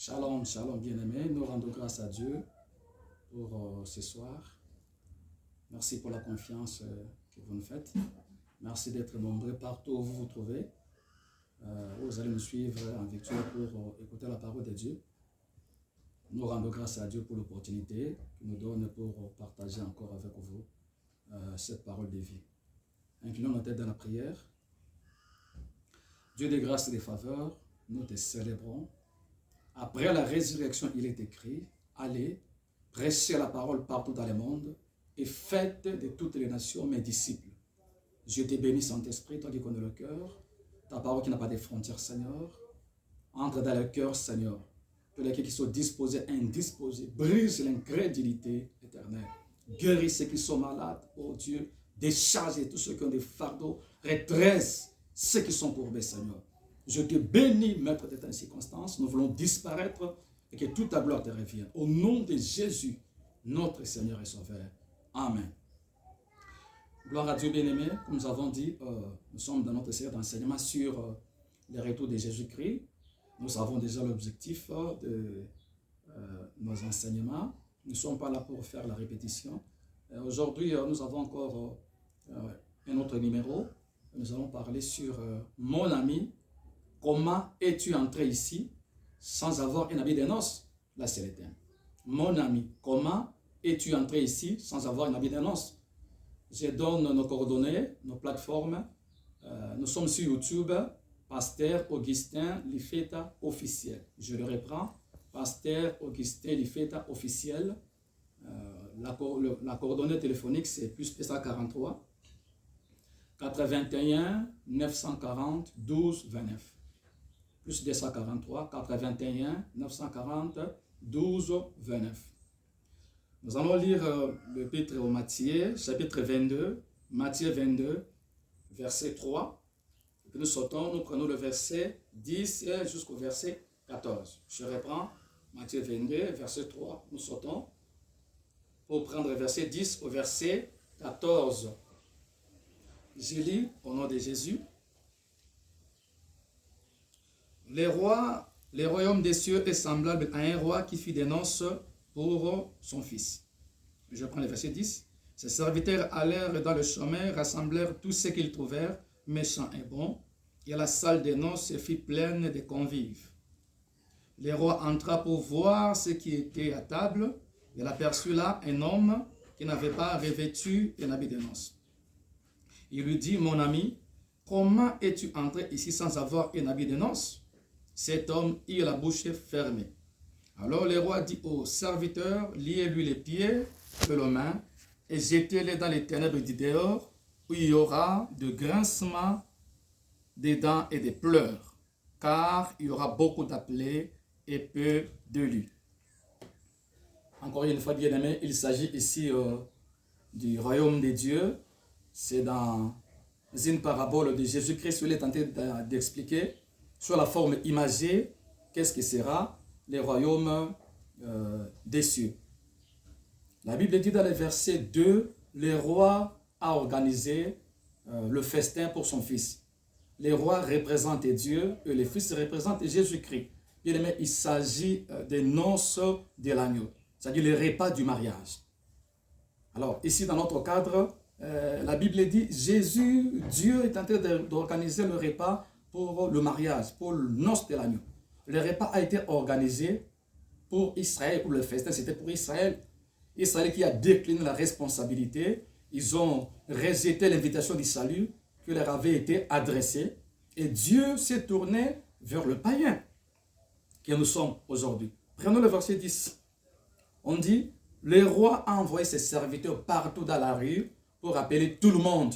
Shalom, shalom bien-aimés. Nous rendons grâce à Dieu pour ce soir. Merci pour la confiance que vous nous faites. Merci d'être nombreux partout où vous vous trouvez. Vous allez nous suivre en victoire pour écouter la parole de Dieu. Nous rendons grâce à Dieu pour l'opportunité qu'il nous donne pour partager encore avec vous cette parole de vie. Inclinons nos têtes dans la prière. Dieu des grâces et des faveurs, nous te célébrons. Après la résurrection, il est écrit, allez, prêchez la parole partout dans le monde et faites de toutes les nations mes disciples. Je te bénis, Saint-Esprit, toi qui connais le cœur, ta parole qui n'a pas de frontières, Seigneur. Entre dans le cœur, Seigneur. Tous les cœurs qui sont disposés, indisposés, brise l'incrédulité éternelle. Guéris ceux qui sont malades, oh Dieu. Décharge tous ceux qui ont des fardeaux. Redresse ceux qui sont courbés, Seigneur. Je te bénis, Maître de ta circonstance. Nous voulons disparaître et que toute ta gloire te revienne. Au nom de Jésus, notre Seigneur et Sauveur. Amen. Gloire à Dieu bien-aimé. Comme nous avons dit, nous sommes dans notre série d'enseignement sur le retour de Jésus-Christ. Nous avons déjà l'objectif de nos enseignements. Nous ne sommes pas là pour faire la répétition. Aujourd'hui, nous avons encore un autre numéro. Nous allons parler sur mon ami. Comment es-tu entré ici sans avoir un habit de noces? Là, c'est le thème. Mon ami, comment es-tu entré ici sans avoir un habit de noces? Je donne nos coordonnées, nos plateformes. Nous sommes sur YouTube, Pasteur Augustin Lifeta officiel. Je le reprends, Pasteur Augustin Lifeta officiel. La coordonnée téléphonique, c'est plus 243 81 940 12 29. Plus 243 81 940 12 29. Nous allons lire l'épître au Matthieu, chapitre 22, Matthieu 22, verset 3. Et puis nous prenons le verset 10 jusqu'au verset 14. Je reprends Matthieu 22, verset 3. Nous sautons pour prendre le verset 10 au verset 14. Je lis au nom de Jésus. Le royaume des cieux est semblable à un roi qui fit des noces pour son fils. Je prends le verset 10. Ses serviteurs allèrent dans le chemin, rassemblèrent tout ce qu'ils trouvèrent, méchants et bons, et la salle des noces se fit pleine de convives. Le roi entra pour voir ce qui était à table. Il aperçut là un homme qui n'avait pas revêtu un habit de noces. Il lui dit, mon ami, comment es-tu entré ici sans avoir un habit de noces? Cet homme eut la bouche fermée. Alors le roi dit aux serviteurs, liez-lui les pieds et les mains et jetez-les dans les ténèbres du dehors, où il y aura de grincements, des dents et des pleurs, car il y aura beaucoup d'appelés et peu d'élus. Encore une fois, bien-aimés, il s'agit ici du royaume des dieux. C'est dans une parabole de Jésus-Christ où il est tenté d'expliquer sur la forme imagée qu'est-ce que sera le royaume des cieux. La Bible dit dans le verset 2, le roi a organisé le festin pour son fils. Le roi représente Dieu et le fils représente Jésus-Christ. Bien aimé, il s'agit des noces de l'agneau, c'est-à-dire le repas du mariage. Alors, ici dans notre cadre, la Bible dit, Dieu est en train d'organiser le repas pour le mariage, pour le noces de l'agneau. Le repas a été organisé pour Israël, pour le festin, c'était pour Israël. Israël qui a décliné la responsabilité, ils ont rejeté l'invitation du salut qui leur avait été adressée. Et Dieu s'est tourné vers le païen, que nous sommes aujourd'hui. Prenons le verset 10. On dit, le roi a envoyé ses serviteurs partout dans la rue pour appeler tout le monde.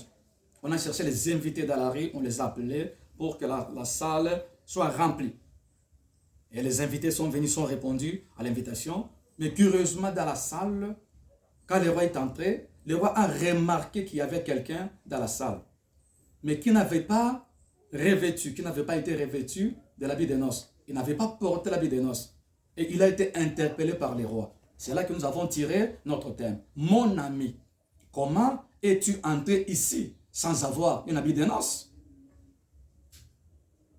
On a cherché les invités dans la rue, on les a appelés pour que la salle soit remplie. Et les invités sont venus, sont répondus à l'invitation. Mais curieusement, dans la salle, quand le roi est entré, le roi a remarqué qu'il y avait quelqu'un dans la salle, mais qui n'avait pas revêtu, qui n'avait pas été revêtu de l'habit de noces. Il n'avait pas porté l'habit de noces. Et il a été interpellé par le roi. C'est là que nous avons tiré notre thème. Mon ami, comment es-tu entré ici sans avoir un habit de noces?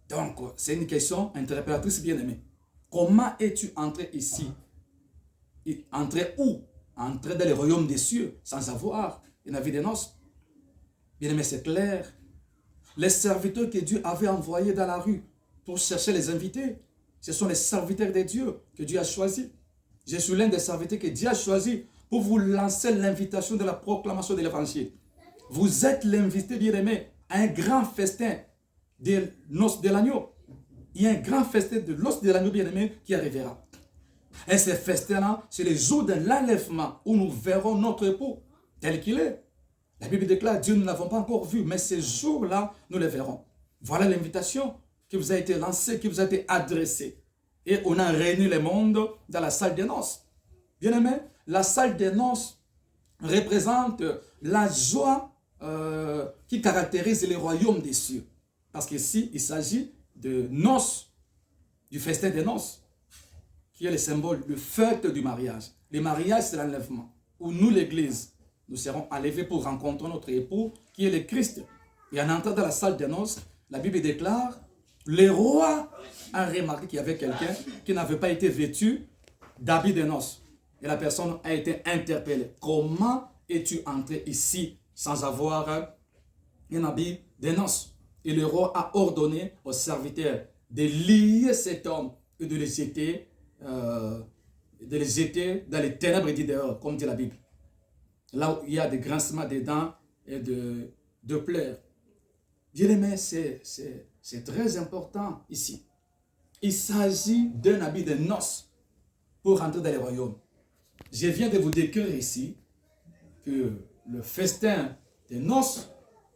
Donc, c'est une question interpellatrice bien aimée. comment es-tu entré ici? Entré où? Entré dans le royaume des cieux, sans avoir une vie de noces. Bien-aimé, c'est clair. Les serviteurs que Dieu avait envoyés dans la rue pour chercher les invités, ce sont les serviteurs de Dieu que Dieu a choisis. Je suis l'un des serviteurs que Dieu a choisi pour vous lancer l'invitation de la proclamation de l'évangile. Vous êtes l'invité, bien-aimé, à un grand festin des noces de l'agneau. Il y a un grand festin de l'os de l'agneau, bien-aimé, qui arrivera. Et ce festin-là, c'est le jour de l'enlèvement où nous verrons notre époux tel qu'il est. La Bible déclare, Dieu, nous ne l'avons pas encore vu, mais ce jour-là, nous le verrons. Voilà l'invitation qui vous a été lancée, qui vous a été adressée. Et on a réuni le monde dans la salle des noces. Bien-aimé, la salle des noces représente la joie qui caractérise le royaume des cieux. Parce qu'ici, il s'agit de noces, du festin des noces, qui est le symbole, le fête du mariage. Le mariage, c'est l'enlèvement, où nous, l'Église, nous serons enlevés pour rencontrer notre époux, qui est le Christ. Et en entrant dans la salle des noces, la Bible déclare, le roi a remarqué qu'il y avait quelqu'un qui n'avait pas été vêtu d'habits de noces. Et la personne a été interpellée. Comment es-tu entré ici sans avoir un habit de noces? Et le roi a ordonné aux serviteurs de lier cet homme et de les jeter dans les ténèbres du dehors, comme dit la Bible. Là où il y a des grincements des dents et de pleurs. Bien-aimé, c'est très important ici. Il s'agit d'un habit de noces pour rentrer dans le royaume. Je viens de vous décrire ici que le festin des noces,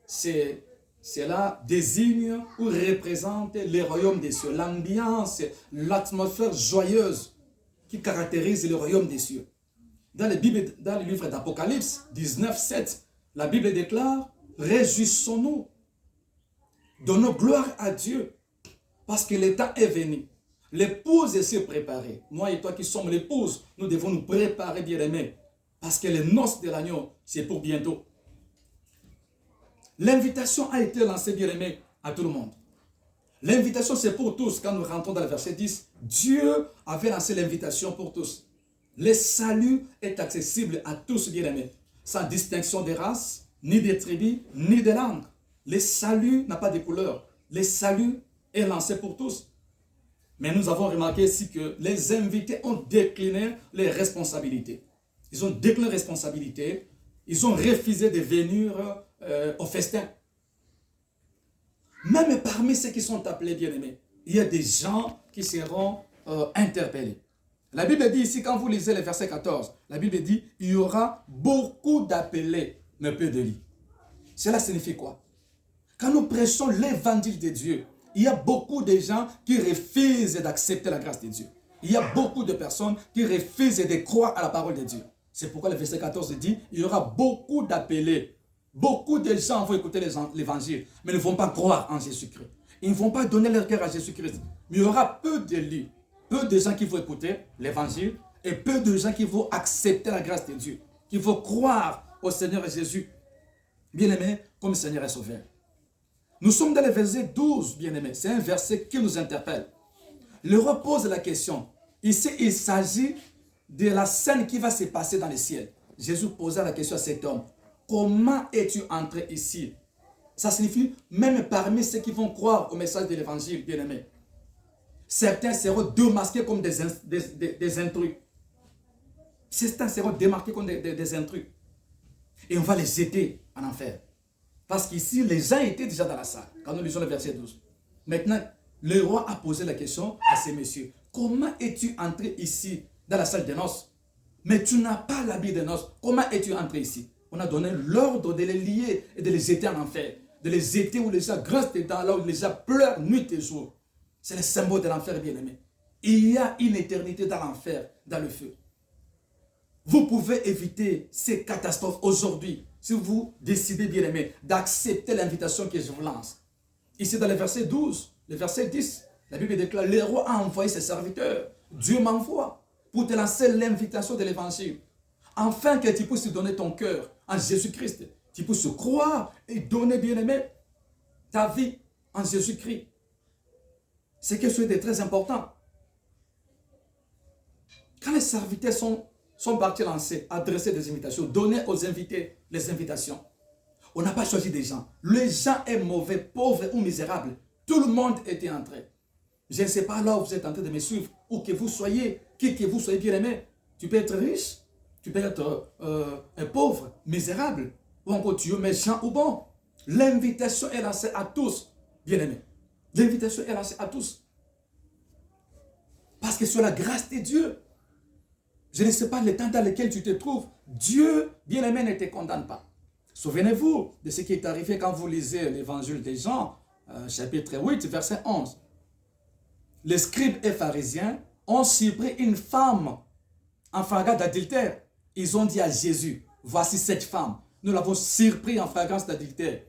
cela désigne ou représente le royaume des cieux, l'ambiance, l'atmosphère joyeuse qui caractérise le royaume des cieux. Dans le livre d'Apocalypse 19:7, la Bible déclare, réjouissons-nous, donnons gloire à Dieu, parce que le temps est venu. L'épouse est se préparée. Moi et toi qui sommes l'épouse, nous devons nous préparer, bien-aimés, parce que les noces de l'agneau, c'est pour bientôt. L'invitation a été lancée, bien-aimés, à tout le monde. L'invitation, c'est pour tous. Quand nous rentrons dans le verset 10, Dieu avait lancé l'invitation pour tous. Le salut est accessible à tous, bien-aimés, sans distinction de race, ni de tribus, ni de langue. Le salut n'a pas de couleur. Le salut est lancé pour tous. Mais nous avons remarqué ici que les invités ont décliné les responsabilités. Ils ont décliné les responsabilités. Ils ont refusé de venir au festin. Même parmi ceux qui sont appelés bien-aimés, il y a des gens qui seront interpellés. La Bible dit ici, quand vous lisez le verset 14, la Bible dit, il y aura beaucoup d'appelés, mais peu de lits. Cela signifie quoi? Quand nous prêchons l'évangile de Dieu, il y a beaucoup de gens qui refusent d'accepter la grâce de Dieu. Il y a beaucoup de personnes qui refusent de croire à la parole de Dieu. C'est pourquoi le verset 14 dit, il y aura beaucoup d'appelés. Beaucoup de gens vont écouter l'évangile, mais ne vont pas croire en Jésus-Christ. Ils ne vont pas donner leur cœur à Jésus-Christ. Mais il y aura peu de lits, peu de gens qui vont écouter l'évangile et peu de gens qui vont accepter la grâce de Dieu, qui vont croire au Seigneur Jésus, bien-aimé, comme Seigneur et Sauveur. Nous sommes dans le verset 12, bien-aimé. C'est un verset qui nous interpelle. Le roi pose la question. Ici, il s'agit de la scène qui va se passer dans le ciel. Jésus posa la question à cet homme. Comment es-tu entré ici? Ça signifie, même parmi ceux qui vont croire au message de l'évangile, bien-aimé, certains seront démasqués comme des intrus. Certains seront démarqués comme des intrus. Et on va les jeter en enfer. Parce qu'ici, les gens étaient déjà dans la salle, quand nous lisons le verset 12. Maintenant, le roi a posé la question à ces messieurs. Comment es-tu entré ici, dans la salle des noces? Mais tu n'as pas l'habit des noces. Comment es-tu entré ici? On a donné l'ordre de les lier et de les jeter en enfer. De les jeter où les gens grincent des dents, là où les gens pleurent nuit et jour. C'est le symbole de l'enfer, bien-aimé. Il y a une éternité dans l'enfer, dans le feu. Vous pouvez éviter ces catastrophes aujourd'hui si vous décidez, bien-aimé, d'accepter l'invitation que je vous lance. Ici, dans le verset 12, le verset 10, la Bible déclare, le roi a envoyé ses serviteurs. Dieu m'envoie pour te lancer l'invitation de l'évangile. Afin que tu puisses donner ton cœur en Jésus-Christ. Tu puisses croire et donner, bien-aimé, ta vie en Jésus-Christ. C'est quelque chose de très important. Quand les serviteurs sont partis lancer, adresser des invitations, donner aux invités les invitations, on n'a pas choisi des gens. Les gens sont mauvais, pauvres ou misérables. Tout le monde était entré. Je ne sais pas là où vous êtes en train de me suivre, où que vous soyez, qui que vous soyez bien aimé. Tu peux être riche, tu peux être un pauvre, misérable, ou encore tu es méchant ou bon. L'invitation est lancée à tous, bien aimé. L'invitation est lancée à tous. Parce que sur la grâce de Dieu, je ne sais pas le temps dans lequel tu te trouves, Dieu, bien aimé, ne te condamne pas. Souvenez-vous de ce qui est arrivé quand vous lisez l'évangile de Jean, chapitre 8, verset 11. Les scribes et pharisiens ont surpris une femme en flagrance d'adultère. Ils ont dit à Jésus, voici cette femme. Nous l'avons surpris en flagrance d'adultère.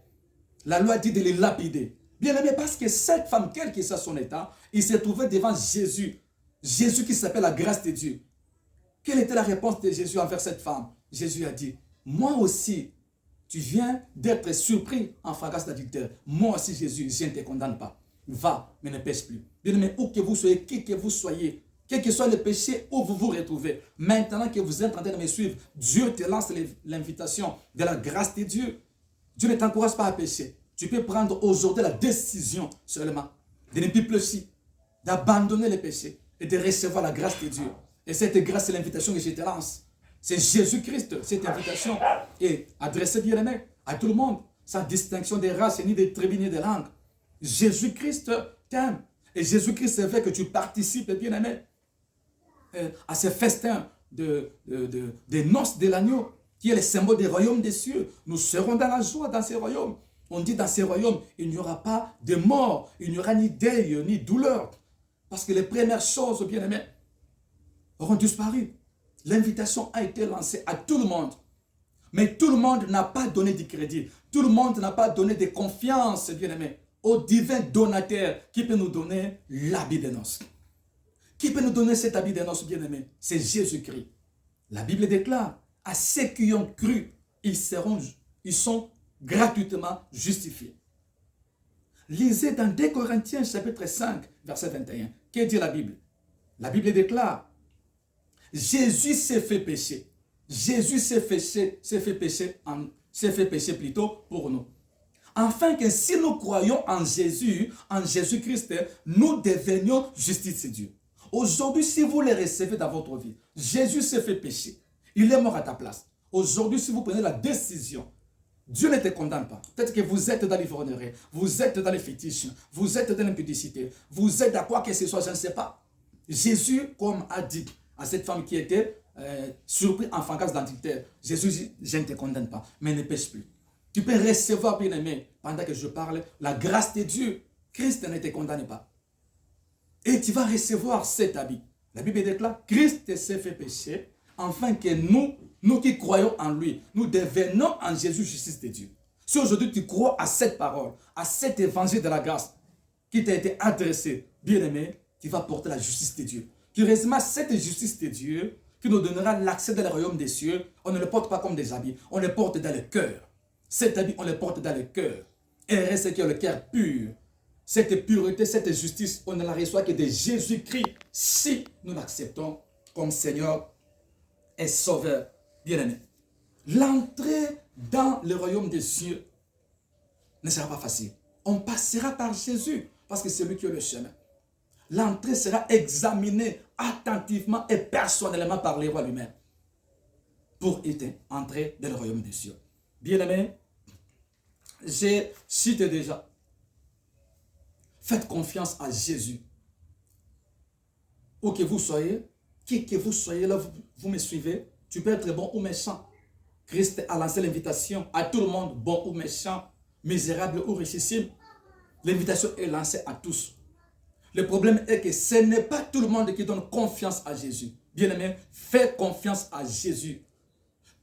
La loi dit de les lapider. Bien aimé, parce que cette femme, quel que soit son état, il s'est trouvé devant Jésus. Jésus qui s'appelle la grâce de Dieu. Quelle était la réponse de Jésus envers cette femme? Jésus a dit, moi aussi, tu viens d'être surpris en flagrance d'adultère. Moi aussi, Jésus, je ne te condamne pas. Va, mais ne pêche plus. Bien aimé, où que vous soyez, qui que vous soyez, quel que soit le péché où vous vous retrouvez, maintenant que vous êtes en train de me suivre, Dieu te lance l'invitation de la grâce de Dieu. Dieu ne t'encourage pas à pécher. Tu peux prendre aujourd'hui la décision seulement de ne plus pécher, d'abandonner le péché et de recevoir la grâce de Dieu. Et cette grâce, c'est l'invitation que je te lance. C'est Jésus-Christ, cette invitation est adressée, bien aimé, à tout le monde, sans distinction de race, ni de tribu, ni de langue. Jésus-Christ t'aime. Et Jésus-Christ veut que tu participes, bien aimé, à ce festin des noces de l'agneau, qui est le symbole des royaumes des cieux. Nous serons dans la joie dans ces royaumes. On dit dans ces royaumes, il n'y aura pas de mort, il n'y aura ni deuil, ni douleur. Parce que les premières choses, bien aimé, auront disparu. L'invitation a été lancée à tout le monde. Mais tout le monde n'a pas donné du crédit. Tout le monde n'a pas donné de confiance, bien aimé, au divin donateur qui peut nous donner l'habit de noces. Qui peut nous donner cet habit de noces, bien aimé? C'est Jésus-Christ. La Bible déclare, à ceux qui ont cru, ils sont gratuitement justifiés. Lisez dans 2 Corinthiens chapitre 5, verset 21. Que dit la Bible? La Bible déclare, Jésus s'est fait pécher. Jésus s'est fait pécher plutôt pour nous. Afin que si nous croyons en Jésus-Christ, nous devenions justice de Dieu. Aujourd'hui, si vous le recevez dans votre vie, Jésus s'est fait pécher. Il est mort à ta place. Aujourd'hui, si vous prenez la décision, Dieu ne te condamne pas. Peut-être que vous êtes dans l'ivrognerie, vous êtes dans les fétiches, vous êtes dans l'impudicité, vous êtes à quoi que ce soit, je ne sais pas. Jésus, comme a dit à cette femme qui était surprise en flagrance d'adultère, Jésus dit, je ne te condamne pas, mais ne pêche plus. Tu peux recevoir, bien aimé, pendant que je parle, la grâce de Dieu. Christ ne te condamne pas. Et tu vas recevoir cet habit. La Bible déclare, Christ s'est fait pécher, afin que nous qui croyons en lui, nous devenons en Jésus justice de Dieu. Si aujourd'hui tu crois à cette parole, à cet évangile de la grâce qui t'a été adressé, bien aimé, tu vas porter la justice de Dieu. Curieusement, cette justice de Dieu qui nous donnera l'accès dans le royaume des cieux, on ne le porte pas comme des habits, on le porte dans le cœur. Cet habit, on le porte dans le cœur. Et reste qui a le cœur pur. Cette pureté, cette justice, on ne la reçoit que de Jésus-Christ si nous l'acceptons comme Seigneur et Sauveur. Bien-aimé, l'entrée dans le royaume des cieux ne sera pas facile. On passera par Jésus parce que c'est lui qui est le chemin. L'entrée sera examinée attentivement et personnellement par les rois lui-même pour entrer dans le royaume des cieux. Bien-aimé, j'ai cité déjà. Faites confiance à Jésus. Où que vous soyez, qui que vous soyez, là, vous me suivez, tu peux être bon ou méchant. Christ a lancé l'invitation à tout le monde, bon ou méchant, misérable ou richissime. L'invitation est lancée à tous. Le problème est que ce n'est pas tout le monde qui donne confiance à Jésus. Bien-aimé, fais confiance à Jésus.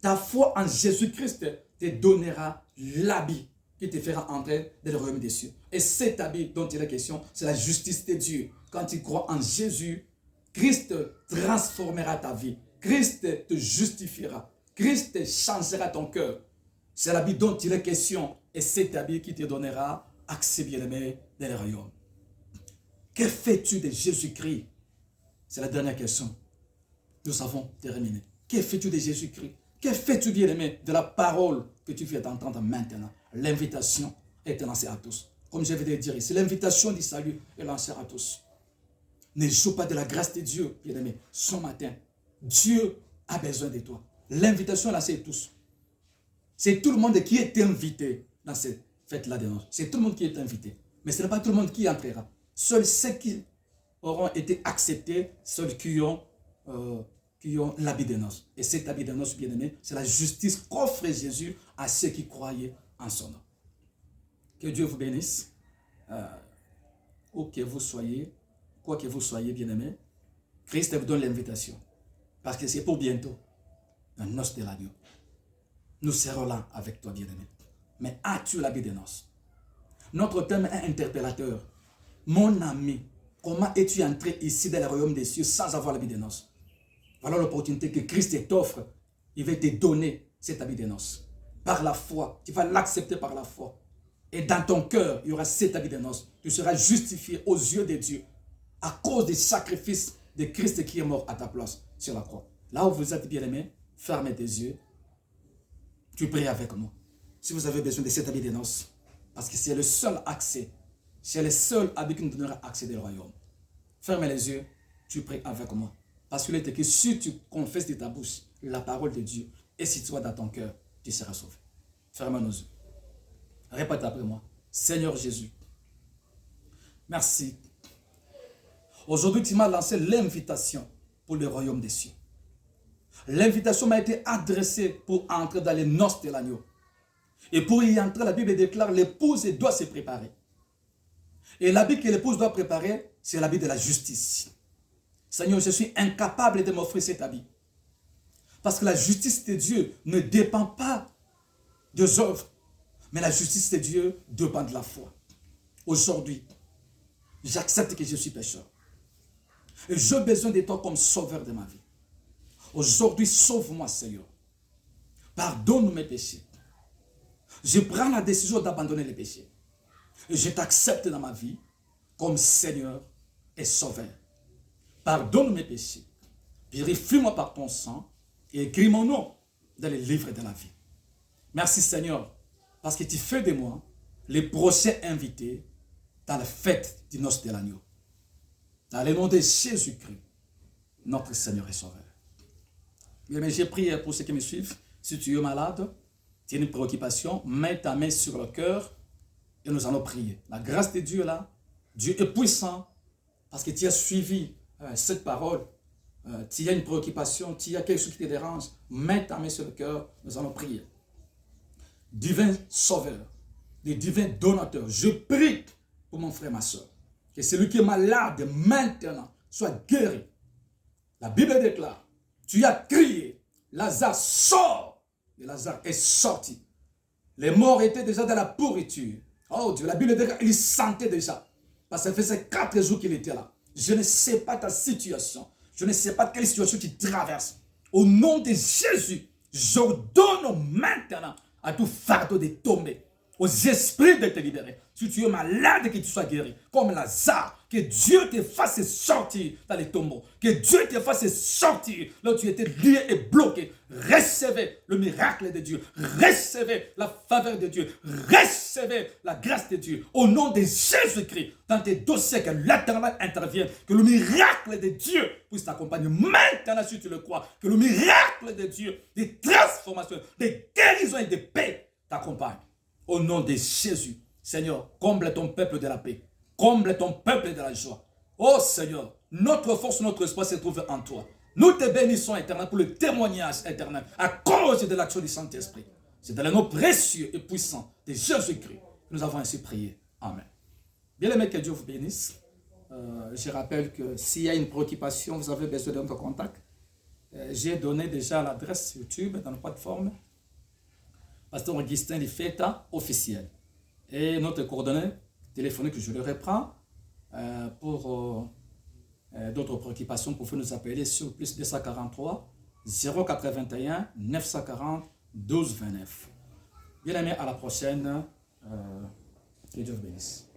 Ta foi en Jésus-Christ te donnera l'habit qui te fera entrer dans le royaume des cieux. Et cet habit dont il est question, c'est la justice de Dieu. Quand tu crois en Jésus, Christ transformera ta vie. Christ te justifiera. Christ changera ton cœur. C'est l'habit dont il est question. Et cet habit qui te donnera accès, bien-aimé, dans le royaume. Que fais-tu de Jésus-Christ? C'est la dernière question. nous avons terminé. Que fais-tu de Jésus-Christ? Que fais-tu, bien-aimé, de la parole que tu viens d'entendre maintenant? L'invitation est lancée à tous. Comme je vais te dire ici, l'invitation du salut est lancée à tous. Ne joue pas de la grâce de Dieu, bien-aimé, ce matin. Dieu a besoin de toi. L'invitation est lancée à tous. C'est tout le monde qui est invité dans cette fête-là de noces. C'est tout le monde qui est invité. Mais ce n'est pas tout le monde qui entrera. Seuls ceux qui auront été acceptés, ceux qui ont l'habit de noces. Et cet habit de noces, bien-aimé, c'est la justice qu'offre Jésus à ceux qui croyaient en son nom. Que Dieu vous bénisse. Où que vous soyez, quoi que vous soyez, bien-aimé, Christ vous donne l'invitation. Parce que c'est pour bientôt, un noce de l'agneau. Nous serons là avec toi, bien-aimé. Mais as-tu l'habit de noces? Notre thème est interpellateur. Mon ami, comment es-tu entré ici dans le royaume des cieux sans avoir l'habit de noces? Voilà l'opportunité que Christ t'offre. Il va te donner cet habit de noces. Par la foi, tu vas l'accepter par la foi. Et dans ton cœur, il y aura cet habit de noces. Tu seras justifié aux yeux de Dieu à cause du sacrifice de Christ qui est mort à ta place sur la croix. Là où vous êtes bien-aimés, fermez tes yeux. Tu pries avec moi. Si vous avez besoin de cet habit de noces, parce que c'est le seul accès, c'est le seul habit qui nous donnera accès au royaume. Fermez les yeux, tu pries avec moi. Parce qu'il est écrit, si tu confesses de ta bouche la parole de Dieu, et si tu sois dans ton cœur, tu seras sauvé. Fermez nos yeux. Répète après moi. Seigneur Jésus, merci. Aujourd'hui, tu m'as lancé l'invitation pour le royaume des cieux. L'invitation m'a été adressée pour entrer dans les noces de l'agneau. Et pour y entrer, la Bible déclare, l'épouse doit se préparer. Et l'habit que l'épouse doit préparer, c'est l'habit de la justice. Seigneur, je suis incapable de m'offrir cet habit. Parce que la justice de Dieu ne dépend pas des œuvres. Mais la justice de Dieu dépend de la foi. Aujourd'hui, j'accepte que je suis pécheur. Et j'ai besoin de toi comme sauveur de ma vie. Aujourd'hui, sauve-moi, Seigneur. Pardonne mes péchés. Je prends la décision d'abandonner les péchés. Et je t'accepte dans ma vie comme Seigneur et Sauveur. Pardonne mes péchés. Purifie-moi par ton sang et écris mon nom dans les livres de la vie. Merci, Seigneur, parce que tu fais de moi les prochains invités dans la fête du noce de l'agneau. Dans le nom de Jésus-Christ, notre Seigneur et Sauveur. Mais j'ai prié pour ceux qui me suivent. Si tu es malade, tu as une préoccupation, mets ta main sur le cœur et nous allons prier. La grâce de Dieu est là. Dieu est puissant parce que tu as suivi cette parole. Tu as une préoccupation, tu as quelque chose qui te dérange, mets ta main sur le cœur, nous allons prier. Divin Sauveur, le divin donateur, je prie pour mon frère, ma soeur, que celui qui est malade maintenant soit guéri. La Bible déclare, tu as crié, Lazare sort, et Lazare est sorti. Les morts étaient déjà dans la pourriture. Oh Dieu, la Bible déclare, il sentait déjà, parce que ça faisait 4 jours qu'il était là. Je ne sais pas ta situation, je ne sais pas quelle situation tu traverses. Au nom de Jésus, j'ordonne maintenant à tout fardeau de tomber, aux esprits de te libérer. Si tu es malade, que tu sois guéri, comme Lazare, que Dieu te fasse sortir dans les tombeaux, que Dieu te fasse sortir là où tu étais lié et bloqué. Recevez le miracle de Dieu, recevez la faveur de Dieu, recevez la grâce de Dieu. Au nom de Jésus-Christ, dans tes dossiers, que l'Éternel intervienne, que le miracle de Dieu puisse t'accompagner maintenant si tu le crois, que le miracle de Dieu, des transformations, des guérisons et de paix t'accompagne. Au nom de Jésus, Seigneur, comble ton peuple de la paix, comble ton peuple de la joie. Oh Seigneur, notre force, notre espoir se trouve en toi. Nous te bénissons, éternel, pour le témoignage éternel, à cause de l'action du Saint-Esprit. C'est dans le nom précieux et puissant de Jésus-Christ que nous avons ainsi prié. Amen. Bien-aimés, que Dieu vous bénisse. Je rappelle que s'il y a une préoccupation, vous avez besoin de notre contact. J'ai donné déjà l'adresse YouTube dans la plateforme. Pasteur Augustin Lifeta officiel. Et notre coordonnée téléphonique, je le reprends. Pour d'autres préoccupations, vous pouvez nous appeler sur plus 243 081 940 12 29. Bien aimés, à la prochaine. Que Dieu vous bénisse.